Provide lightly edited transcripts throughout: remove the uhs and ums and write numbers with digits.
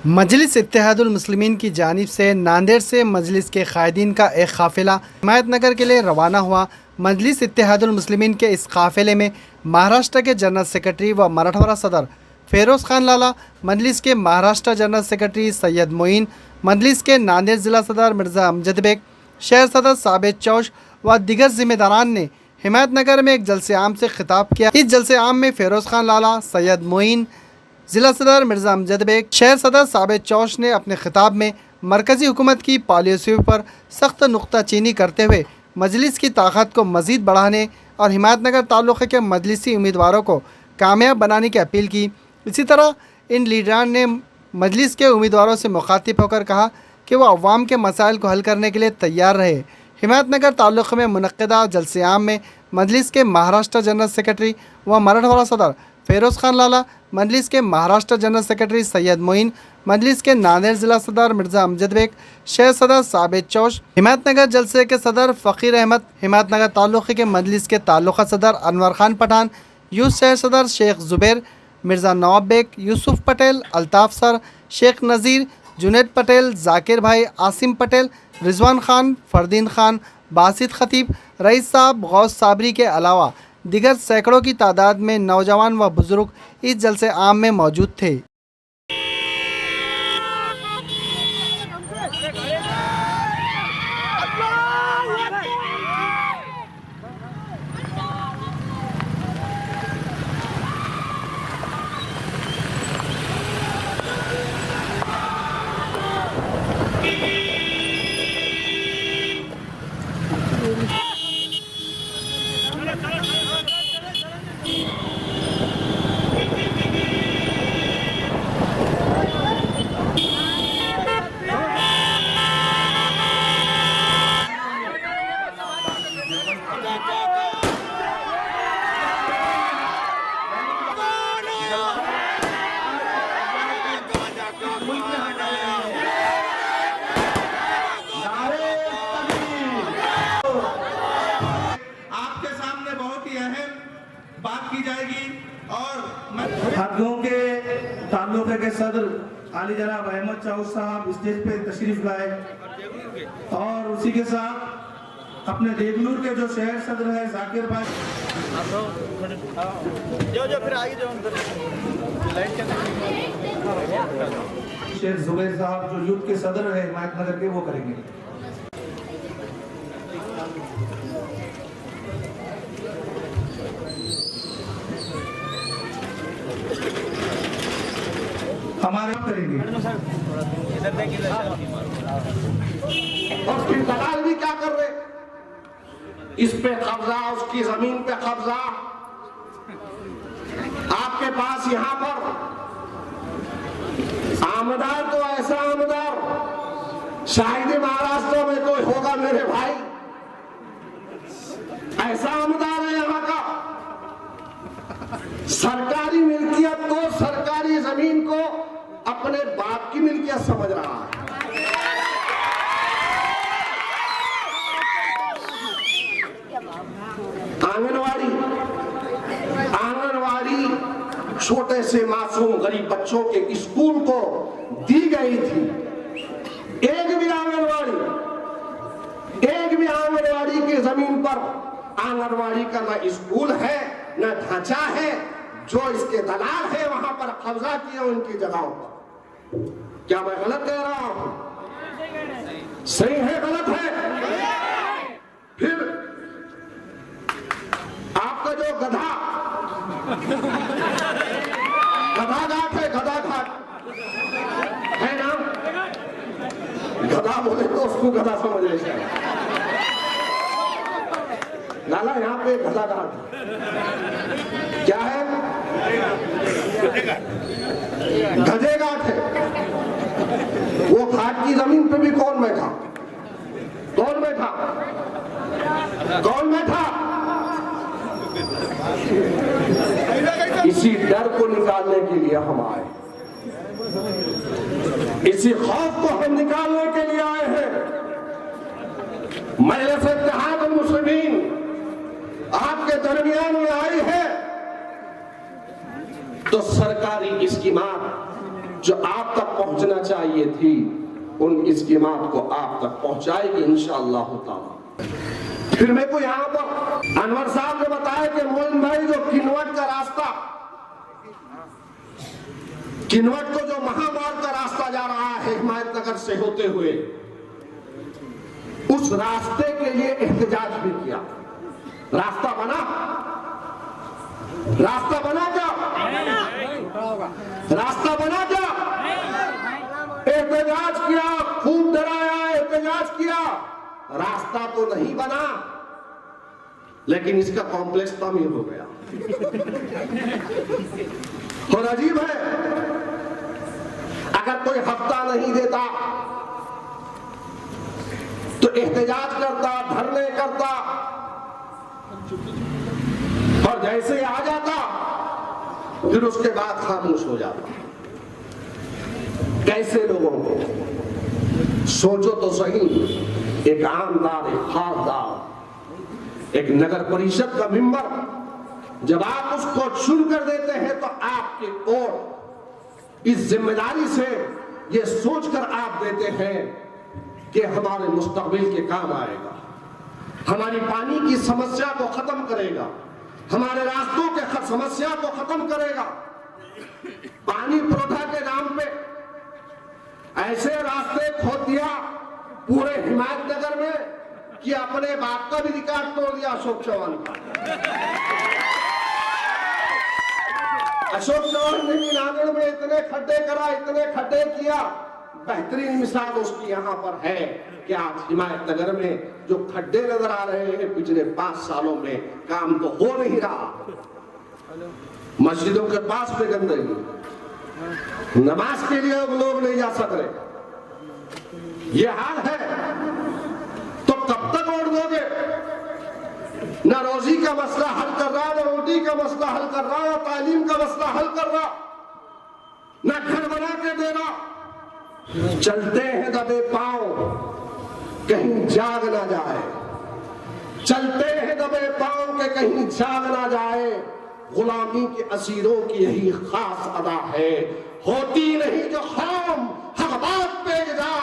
मजलिस इत्तेहादुल मुस्लिमीन की जानिब से नांदेड़ से मजलिस के कायदीन का एक काफ़िला हिमायतनगर के लिए रवाना हुआ। मजलिस इत्तेहादुल मुस्लिमीन के इस काफ़िले में महाराष्ट्र के जनरल सेक्रेटरी व मराठवाड़ा सदर फ़िरोज़ खान लाला, मजलिस के महाराष्ट्र जनरल सेक्रेटरी सैयद मोइन, मजलिस के नांदेड़ ज़िला सदर मिर्ज़ा अमजद बेग, शहर सदर साबित चौश व दीगर ज़िम्मेदारान ने हिमायतनगर में एक जलसे आम से खिताब किया। इस जलसे आम में फ़िरोज़ खान लाला, सैयद मोइन, ज़िला सदर मिर्ज़ा अमजद बेग, शहर सदर साबित चौश ने अपने खिताब में मरकज़ी हुकूमत की पॉलिसियों पर सख्त नुक्ताचीनी करते हुए मजलिस की ताकत को मज़ीद बढ़ाने और हिमायतनगर ताल्लुक़े के मजलिसी उम्मीदवारों को कामयाब बनाने की अपील की। इसी तरह इन लीडरान ने मजलिस के उम्मीदवारों से मुखातिब होकर कहा कि वह अवाम के मसाइल को हल करने के लिए तैयार रहे। हिमायतनगर ताल्लुक़े में मुनक़्क़दा जलसे आम में मजलिस के महाराष्ट्र जनरल सेक्रेटरी व मराठवाड़ा सदर फ़िरोज़ खान लाला, मजलिस के महाराष्ट्र जनरल सेक्रेटरी सैयद मोइन, मजलिस के नांदेड़ ज़िला सदर मिर्ज़ा अमजद बेग, शहर सदर साबित चौश, हिमायतनगर जलसे के सदर फ़कीर अहमद, हिमायतनगर ताल्लुक़े के मजलिस के ताल्लुक़ा सदर अनवर खान पठान, यूथ शहर सदर शेख ज़ुबैर, मिर्ज़ा नवाब बेग, यूसुफ पटेल, अल्ताफ़ सर, शेख नज़ीर, जुनैद पटेल, जाकिर भाई, आसिम पटेल, रिजवान खान, फ़रदीन खान, बासित ख़तीब, रईस साहब, गौस साबरी के अलावा दिगर सैकड़ों की तादाद में नौजवान व बुज़ुर्ग इस जलसे आम में मौजूद थे। बात की जाएगी और हाथियों के ताल्लुक़े के सदर आली जनाब अहमद चाउस साहब स्टेज पे तशरीफ लाए और उसी के साथ अपने देवनूर के जो शहर सदर है जाकिर भाई, जो फिर आगे जो शेख जुबैर साहब जो यूथ के सदर है हिमायतनगर के, वो करेंगे। हमारे करेंगे और फिर दलाल भी क्या कर रहे, इस पे कब्जा, उसकी जमीन पे कब्जा। आपके पास यहाँ पर आमदार तो ऐसा आमदार शायद महाराष्ट्र में कोई होगा मेरे भाई, ऐसा आमदार है यहाँ का। सरकारी मिल्कियत को, सरकारी जमीन को अपने बाप की मिल्कियत समझ रहा है। आंगनवाड़ी छोटे से मासूम गरीब बच्चों के स्कूल को दी गई थी। एक भी आंगनवाड़ी की जमीन पर आंगनवाड़ी का न स्कूल है न ढांचा है। जो इसके दलाल है वहां पर कब्जा किया उनकी जगहों पर। क्या मैं गलत कह रहा हूं? सही है, गलत है? फिर आपका जो गधा घाट है, गधा घाट है ना, गधा बोले तो उसको गधा समझ ले शायद। लाला यहाँ पे गधा घाट क्या है? गधे घाट है। वो घाट की जमीन पे भी कौन बैठा? कौन बैठा? कौन बैठा? इसी डर को निकालने के लिए हम आए, इसी खौफ को हम निकालने के लिए आए हैं। मजलिस इत्तेहादुल मुस्लिमीन आपके दरमियान में आई है तो सरकारी स्कीमात जो आप तक पहुंचना चाहिए थी उन स्कीमात को आप तक पहुंचाएगी इंशाअल्लाह ताला। फिर मेरे को यहाँ पर अनवर साहब ने बताया कि मोइन भाई जो किन्वट का रास्ता, किन्वट को जो महामार्ग का रास्ता जा रहा है हिमायतनगर से होते हुए, उस रास्ते के लिए एहतजाज भी किया। रास्ता बना, रास्ता बना क्या? रास्ता बना क्या? एहतजाज किया, खूब डराया, एहतजाज किया, रास्ता तो नहीं बना, लेकिन इसका कॉम्प्लेक्स तामीर हो गया। और अजीब है, अगर कोई हफ्ता नहीं देता तो एहतजाज करता, धरने करता, और जैसे आ जाता फिर उसके बाद खामोश हो जाता। कैसे लोगों को? सोचो तो सही, एक आमदार, एक खासदार, एक नगर परिषद का मेंबर, जब आप उसको चुन कर देते हैं तो आपके वोट इस जिम्मेदारी से ये सोचकर आप देते हैं कि हमारे मुस्तकबिल के काम आएगा, हमारी पानी की समस्या को खत्म करेगा, हमारे रास्तों के समस्या को खत्म करेगा। पानी पुरवठा के नाम पे ऐसे रास्ते खोद दिया पूरे हिमायतनगर में कि अपने बाप का भी रिकॉर्ड तोड़ दिया अशोक चौहान का। अशोक चौहान ने भी नागड़ में इतने खड्डे करा, इतने खड्डे किया। बेहतरीन मिसाल उसकी यहाँ पर है कि आज हिमायतनगर में जो खड्डे नजर आ रहे हैं पिछले 5 सालों में काम तो हो नहीं रहा। मस्जिदों के पास पे गंदगी, नमाज के लिए लोग नहीं जा सक रहे, ये हाल है। तो कब तक वोट दोगे? न रोजी का मसला हल कर रहा, न रोटी का मसला हल कर रहा, न तालीम का मसला हल कर रहा, न घर बना के दे रहा। चलते हैं दबे पांव, कहीं जाग ना जाए, चलते हैं दबे पांव के कहीं जाग ना जाए। गुलामी के असीरों की यही खास अदा है, होती नहीं जो कौम हक बात पे जा,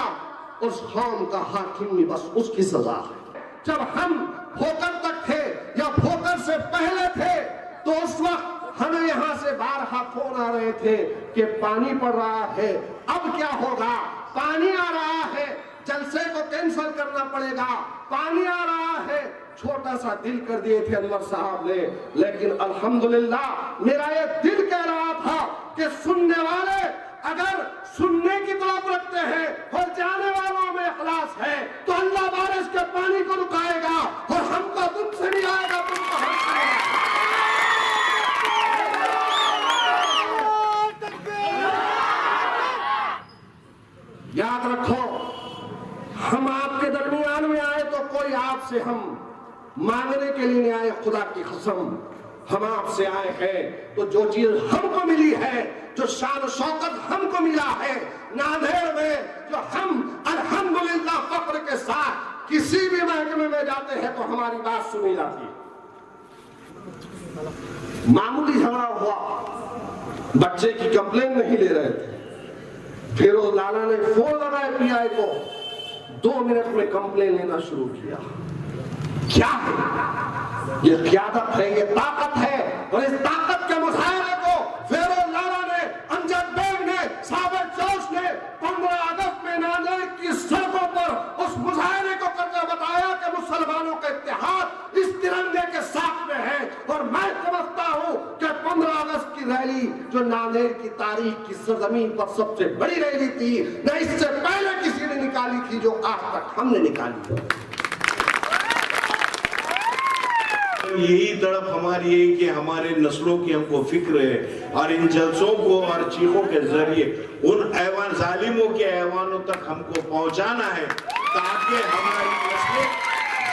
उस कौम का हाकिम भी बस उसकी सजा है। जब हम भोकर तक थे या भोकर से पहले थे तो उस वक्त हमें यहाँ से बारहा फोन आ रहे थे कि पानी पड़ रहा है, अब क्या होगा? पानी आ रहा है, जलसे को कैंसिल करना पड़ेगा, पानी आ रहा है। छोटा सा दिल कर दिए थे अनवर साहब ने, लेकिन अल्हम्दुलिल्लाह मेरा ये दिल कह रहा था कि सुनने वाले अगर सुनने की तरफ रखते हैं और जाने वालों में इखलास है तो अल्लाह बारिश के पानी को रुकाएगा और हमको तुमसे नहीं आएगा, तुमको हमसे आएगा। याद रखो, हम आपके दरमियान में आए तो कोई आपसे हम मांगने के लिए नहीं आए, खुदा की कसम हम आपसे आए हैं तो जो चीज हमको मिली है, जो शान शौकत हमको मिला है नांदेड़ में, जो हम अल्हम्दुलिल्लाह फख्र के साथ किसी भी महकमे में जाते हैं तो हमारी बात सुनी जाती है। मामूली झगड़ा हुआ, बच्चे की कंप्लेन नहीं ले रहे थे, फिर वो लाला ने फोन लगाया पीआई को, 2 मिनट में कंप्लेन लेना शुरू किया। क्या है ये? क़यादत है, ये ताकत है। और इस ताकत के मुजाहरे को फेरोज लाला ने, अमजद बेग ने, साबिर जोश ने 15 अगस्त में नांदेड़ की सड़कों पर उस मुजाहरे को करके बताया कि मुसलमानों का इत्तेहाद इस तिरंगे के साथ में है। और मैं समझता हूँ कि 15 अगस्त की रैली जो नांदेड़ की तारीख की सरजमीन पर सबसे बड़ी रैली थी, न इससे पहले किसी ने निकाली थी जो आज तक हमने निकाली। यही तड़प हमारी है कि हमारे नस्लों की हमको फिक्र है और इन जलसों को और चीखों के जरिए उन ऐवान जालिमों के ऐवानों तक हमको पहुंचाना है ताकि हमारी नस्लें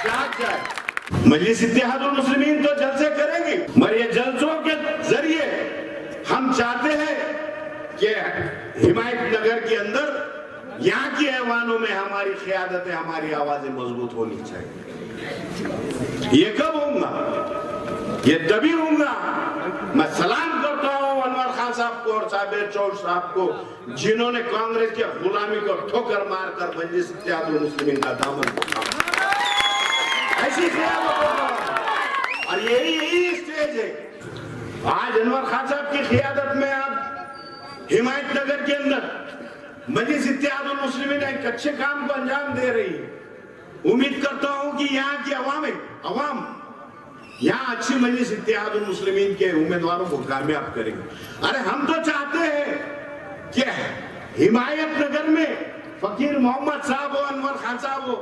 जाग जाए। मजलिस इत्तेहादुल मुस्लिमीन तो जलसे करेंगे, मगर ये जलसों के जरिए हम चाहते हैं कि हिमायतनगर के अंदर यहाँ की ऐवानों में हमारी क़यादतें, हमारी आवाजें मजबूत होनी चाहिए। ये कब होगा? ये तभी होगा। मैं सलाम करता हूँ अनवर खान साहब को और और साबिर चौक साहब को, जिन्होंने कांग्रेस की गुलामी को ठोकर मारकर मजलिस इत्तेहादुल मुस्लिमीन का दामन थामा। ऐसी और यही स्टेज है। आज अनवर खान साहब की क़ियादत में अब हिमायतनगर के अंदर मजलिस इत्तेहादुल मुस्लिमीन एक अच्छे काम को अंजाम दे रही है। उम्मीद करता हूं कि यहाँ की अवाम यहाँ अच्छी मजलिस इत्तेहादुल मुस्लिमीन के उम्मीदवारों को कामयाब करेंगे। अरे हम तो चाहते हैं कि हिमायतनगर में फकीर मोहम्मद साहब हो, अनवर खान साहब हो,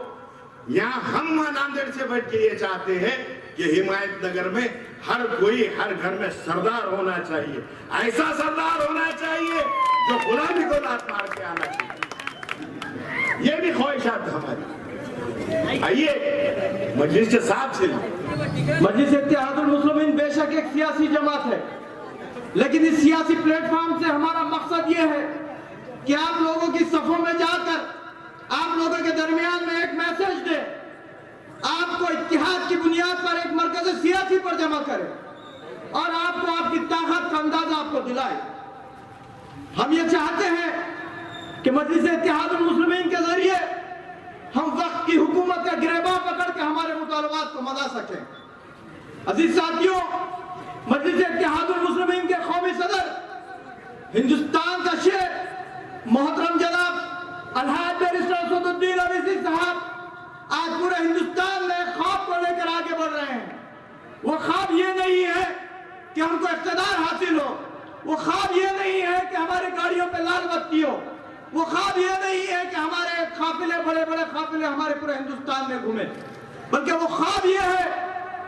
यहाँ हम नांदेड़ से बैठ के ये चाहते हैं कि हिमायतनगर में हर कोई हर घर में सरदार होना चाहिए। ऐसा सरदार होना चाहिए जो गुलामी को लात मार के आना चाहिए। ये भी ख्वाहिशात हमारी। आइए मजलिस के साथ से मजलिस इत्तेहादुल मुस्लिमीन बेशक एक सियासी जमात है, लेकिन इस सियासी प्लेटफॉर्म से हमारा मकसद ये है कि आप लोगों की सफों में जाकर आप लोगों के दरमियान में एक मैसेज दे, आपको इत्तेहाद की बुनियाद पर एक मरकज सियासी पर जमा करे और आपको आपकी ताकत का अंदाजा आपको दिलाए। हम ये चाहते हैं कि मजलिस इत्तेहादुल मुस्लिमीन के जरिए हम वक्त की हुकूमत का गिरबान पकड़ के हमारे मुतालबात को मना सकें। अजीज साथियों, मजलिस इत्तेहादुल मुस्लिमीन के कौमी सदर, हिंदुस्तान का शेर मोहतरम जनाब अलहाज बैरिस्टर असदुद्दीन अवैसी साहब आज पूरे हिंदुस्तान में ख्वाब को लेकर आगे बढ़ रहे हैं। वो ख्वाब ये नहीं है कि हमको इख्तिदार हासिल हो, वो ख्वाब ये नहीं है कि हमारे गाड़ियों पे लाल बत्ती हो, वो ख्वाब ये नहीं है कि हमारे काफिले बड़े बड़े काफिले हमारे पूरे हिंदुस्तान में घूमे, बल्कि वो ख्वाब ये है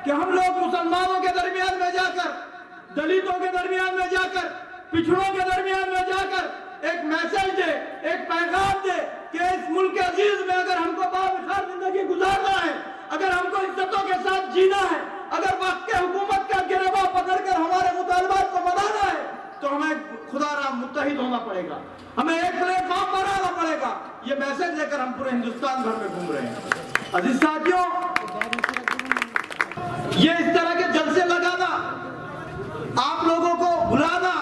कि हम लोग मुसलमानों के दरमियान में जाकर, दलितों के दरमियान में जाकर, पिछड़ों के दरमियान में जाकर एक मैसेज दे, एक पैगाम दे कि इस मुल्क अजीज में अगर हमको बावखार जिंदगी गुजारना है, अगर हमको इज्जतों के साथ जीना है, अगर वक्त के हुकूमत का गिरबा पकड़कर हमारे मुतालबात को मनाना है, तो हमें खुदारा मुत्तहिद होना पड़ेगा, हमें एक प्लेटफॉर्म बनाना पड़ेगा। ये मैसेज लेकर हम पूरे हिंदुस्तान भर में घूम रहे हैं। अजीज साथियों, ये इस तरह के जलसे लगाना, आप लोगों को बुलाना,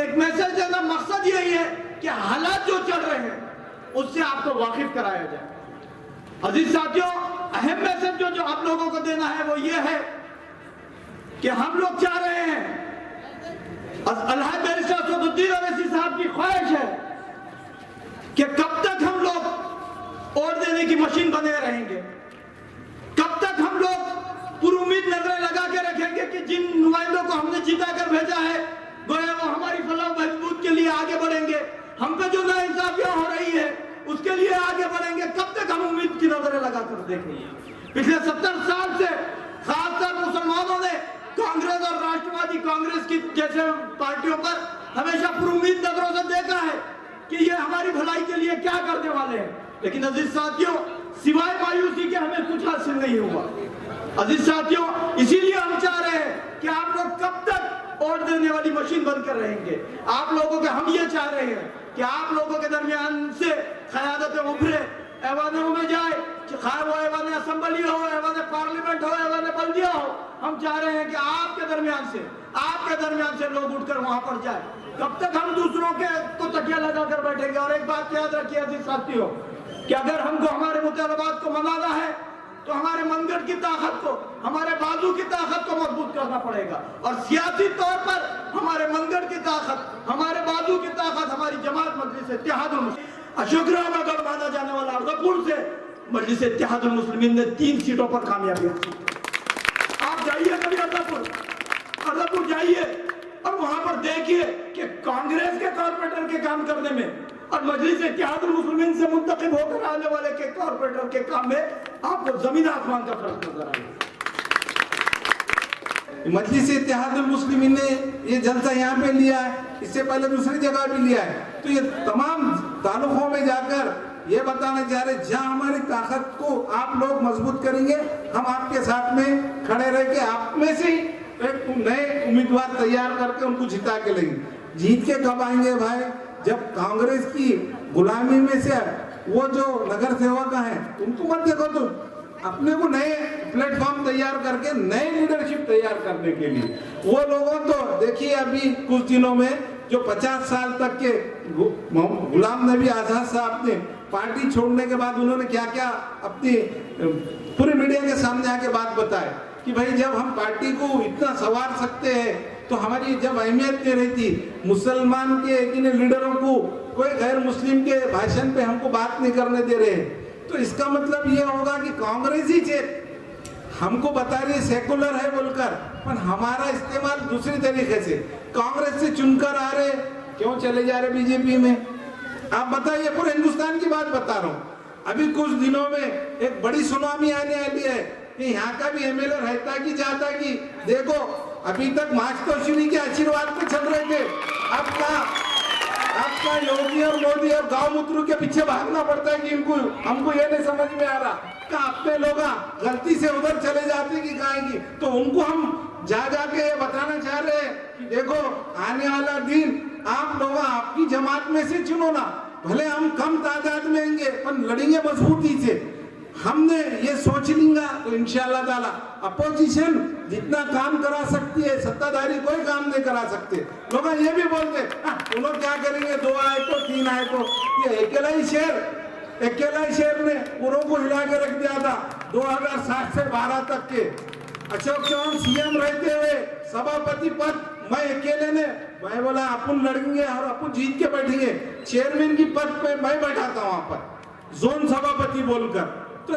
एक मैसेज देना, मकसद यही है कि हालात जो चल रहे हैं उससे आपको वाकिफ कराया जाए। अजीज साथियों, अहम मैसेज जो आप लोगों को देना है वो ये है कि हम लोग चाह रहे हैं, अलहाज बैरिस्टर असदुद्दीन अवैसी साहब की ख्वाहिश है कि कब तक हम लोग वोट देने की मशीन बने रहेंगे, कब तक हम लोग पुरुमीद नजरें लगा के रखेंगे कि जिन नुमाइंदों को हमने जीता कर भेजा है गोया वो हमारी फलाह महबूद के लिए आगे बढ़ेंगे, हम पे जो नाइंसाफियां हो रही है उसके लिए आगे बढ़ेंगे। कब तक हम उम्मीद की नजरें लगा कर देखेंगे? पिछले 70 साल से खासकर मुसलमानों ने कांग्रेस और राष्ट्रवादी कांग्रेस की जैसे पार्टियों पर हमेशा पुरुमीद नजरों से देखा है कि ये हमारी भलाई के लिए क्या करने वाले हैं, लेकिन अजीज साथियों, सिवाय मायूसी के हमें कुछ हासिल नहीं हुआ। अजीज साथियों, इसीलिए हम चाह रहे हैं कि आप लोग कब तक वोट देने वाली मशीन बनकर रहेंगे। आप लोगों के हम ये चाह रहे हैं कि आप लोगों के दरमियान से क़यादतें उभरे, ऐवानों में जाए, चाहे वो ऐवान असेंबली हो, ऐवान पार्लियामेंट हो, ऐवान बल्दिया हो, हम चाह रहे हैं कि आपके दरमियान से लोग उठकर वहां पर जाए। कब तक हम दूसरों के को तकिया लगाकर बैठेंगे? और एक बात याद रखिए अजीज साथियों कि अगर हमको हमारे मुतालबात को मनाना है तो हमारे मनगढ़ की ताकत को, हमारे बाजू की ताकत को मजबूत करना पड़ेगा, और सियासी तौर पर हमारे मनगढ़ की ताकत, हमारे बाजू की ताकत हमारी जमात मजलिस इत्तेहादुल मुस्लिमीन, अशोकराव में अगर माना जाने वाला अर्दपुर से मजलिस इत्तेहादुल मुस्लिमीन ने 3 सीटों पर कामयाबी हासिल की। आप जाइए कभी अर्दपुर जाइए और वहां पर देखिए कि कांग्रेस के कॉर्पोरेटर के काम करने में और मजलिस इत्तेहादुल मुस्लिमीन से मुंतखब होकर आने वाले के कॉर्पोरेटर के काम में आपको जमीन आसमान का फर्क नजर आएगा। मजलिस इत्तेहादुल मुस्लिमीन ने ये जलसा यहाँ पे लिया है, इससे पहले दूसरी जगह भी लिया है, तो ये तमाम तालुकों में जाकर ये बताना चाह रहे जहाँ हमारी ताकत को आप लोग मजबूत करेंगे, हम आपके साथ में खड़े रह के आप में से एक नए उम्मीदवार तैयार करके उनको जिता के लेंगे। जीत के कब आएंगे भाई? जब कांग्रेस की गुलामी में से वो जो नगर सेवक हैं उनको मत देखो, तुम अपने को नए प्लेटफॉर्म तैयार करके नए लीडरशिप तैयार करने के लिए वो लोगों तो देखिए अभी कुछ दिनों में जो 50 साल तक के गुलाम नबी आजाद साहब ने पार्टी छोड़ने के बाद उन्होंने क्या क्या अपनी पूरे मीडिया के सामने आके बात बताए कि भाई जब हम पार्टी को इतना संवार सकते हैं तो हमारी जब अहमियत नहीं रहती, मुसलमान के इन लीडरों को कोई गैर मुस्लिम के भाषण पे हमको बात नहीं करने दे रहे, तो इसका मतलब ये होगा कि कांग्रेस ही हमको बता रही है सेकुलर है बोलकर, पर हमारा इस्तेमाल दूसरी तरीके से कांग्रेस से चुनकर आ रहे, क्यों चले जा रहे बीजेपी में? आप बताइए, पूरे हिंदुस्तान की बात बता रहा हूँ। अभी कुछ दिनों में एक बड़ी सुनामी आने वाली है कि यहाँ का भी एमएलए रहता कि जाता कि देखो अभी तक मास्टरश्री के आशीर्वाद पे चल रहे थे, आपका योगी और मोदी और गांव मुत्रु के पीछे भागना पड़ता है कि इनको हमको ये नहीं समझ में आ रहा कि अपने लोग गलती से उधर चले जाते कि कहेंगी, तो उनको हम जा के ये बताना चाह रहे हैं कि देखो आने वाला दिन आप लोग आपकी जमात में से चुनो ना, भले हम कम तादाद में आएंगे पर लड़ेंगे मजबूती से। हमने ये सोच लिंगा तो इंशाअल्लाह ताला अपोजिशन जितना काम करा सकती है सत्ताधारी कोई काम नहीं करा सकते। लोग ये भी बोलते तुम लोग क्या करेंगे, 2 आए तो 3 आए तो, ये अकेला ही शेर ने पूरों को हिला के रख दिया था 2007 से 12 तक के। अशोक चौहान सीएम रहते हुए सभापति पद मैं अकेले ने, मैं बोला अपन लड़ेंगे और अपन जीत के बैठेंगे, चेयरमैन की पद पे मैं बैठा था वहां पर जोन सभापति बोलकर। तो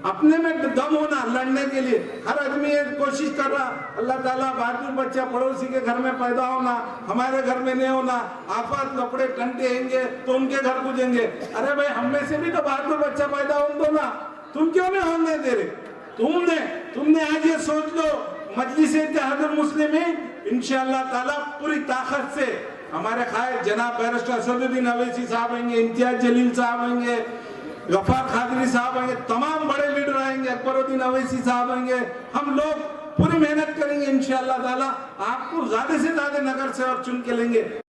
अपने में दम होना लड़ने के लिए हर आदमी कोशिश कर रहा, अल्लाह ताला बहादुर बच्चा पड़ोसी के घर में पैदा होना, हमारे घर में नहीं होना, आफत लपड़े कंटे आएंगे तो उनके घर गुजेंगे। अरे भाई हम में से भी तो बहादुर बच्चा पैदा होने दो ना, तुम क्यों नहीं होने दे रहे? तुमने आज ये सोच लो मजलिस इत्तेहादुल मुस्लिमीन इंशाअल्लाह ताला पूरी ताकत से हमारे खाए जनाब बैरिस्टर असदुद्दीन अवैसी साहब आएंगे, इम्तियाज जलील साहब आएंगे, गफार खादरी साहब आएंगे, तमाम बड़े लीडर आएंगे, अकबरुद्दीन अवैसी साहब आएंगे। हम लोग पूरी मेहनत करेंगे इंशाअल्लाह ताला, आपको ज्यादा से ज्यादा नगर सेवक चुन के लेंगे।